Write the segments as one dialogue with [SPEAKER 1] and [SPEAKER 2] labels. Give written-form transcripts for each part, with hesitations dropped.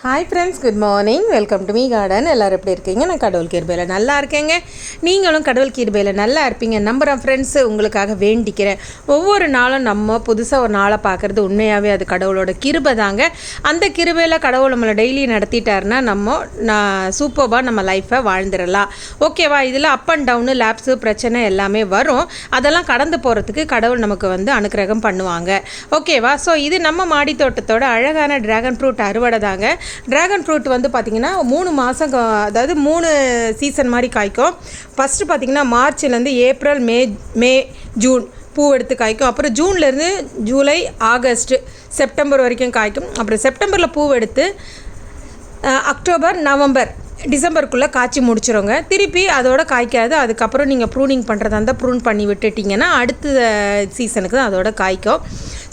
[SPEAKER 1] Hi friends, good morning. Welcome to me garden. எல்லோரும் எப்படி இருக்கீங்க? நான் கடவுள் கிருபையில் நல்லா இருக்கேங்க. நீங்களும் கடவுள் கிருபையில் நல்லா இருப்பீங்க நம்புகிறேன் ஃப்ரெண்ட்ஸு. உங்களுக்காக வேண்டிக்கிறேன். ஒவ்வொரு நாளும் நம்ம புதுசாக ஒரு நாளை பார்க்குறது உண்மையாகவே அது கடவுளோட கிருபை தாங்க. அந்த கிருபையில் கடவுள் நம்மளை டெய்லி நடத்திட்டாருன்னா நான் சூப்பராக நம்ம லைஃப்பை வாழ்ந்துடலாம். ஓகேவா? இதில் அப் அண்ட் டவுனு லேப்ஸு பிரச்சனை எல்லாமே வரும். அதெல்லாம் கடந்து போகிறதுக்கு கடவுள் நமக்கு அனுக்கிரகம் பண்ணுவாங்க. ஓகேவா? ஸோ இது நம்ம மாடி தோட்டத்தோட அழகான ட்ராகன் ஃப்ரூட் அறுவடை தாங்க. ட்ராகன் ஃப்ரூட் பார்த்திங்கன்னா 3 மாதம், அதாவது 3 சீசன் மாதிரி காய்க்கும். ஃபஸ்ட்டு பார்த்திங்கன்னா மார்ச்லேருந்து ஏப்ரல், மே, ஜூன் பூ எடுத்து காய்க்கும். அப்புறம் ஜூன்லேருந்து ஜூலை, ஆகஸ்ட், செப்டம்பர் வரைக்கும் காய்க்கும். அப்புறம் செப்டம்பரில் பூ எடுத்து அக்டோபர், நவம்பர், டிசம்பருக்குள்ளே காய்ச்சி முடிச்சிடுங்க. திருப்பி அதோட காய்க்காது. அதுக்கப்புறம் நீங்கள் ப்ரூனிங் பண்ணுறதா இருந்தால் ப்ரூன் பண்ணி விட்டுட்டிங்கன்னா அடுத்த சீசனுக்கு தான் அதோட காய்க்கும்.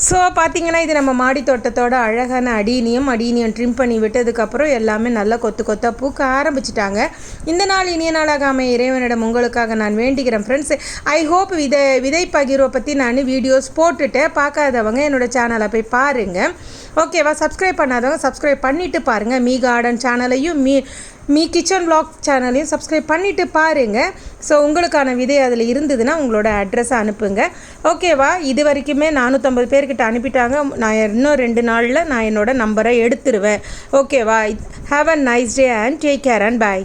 [SPEAKER 1] ஸோ பார்த்திங்கன்னா இது நம்ம மாடி தோட்டத்தோட அழகான அடீனியம் ட்ரிம் பண்ணி விட்டதுக்கப்புறம் எல்லாமே நல்லா கொத்தாக பூக்க ஆரம்பிச்சிட்டாங்க. இந்த நாள் இனிய நாளாக அமைய இறைவனிடம் உங்களுக்காக நான் வேண்டிக்கிறேன் ஃப்ரெண்ட்ஸ். ஐ ஹோப் விதை பகிர்வை பற்றி நான் வீடியோஸ் போட்டுட்டேன். பார்க்காதவங்க என்னோடய சேனலை போய் பாருங்கள். ஓகேவா? சப்ஸ்கிரைப் பண்ணாதவங்க சப்ஸ்கிரைப் பண்ணிவிட்டு பாருங்கள். மீ கார்டன் சேனலையும் மீ கிச்சன் vlog சேனலையும் சப்ஸ்கிரைப் பண்ணிவிட்டு பாருங்கள். ஸோ உங்களுக்கான விதை அதில் இருந்ததுன்னா உங்களோட அட்ரஸை அனுப்புங்க. ஓகேவா? இது வரைக்குமே 450 பேர்கிட்ட அனுப்பிட்டாங்க. நான் இன்னும் 2 நாளில் நான் என்னோடய நம்பரை எடுத்துருவேன். ஓகேவா? Have a nice day and take care and by.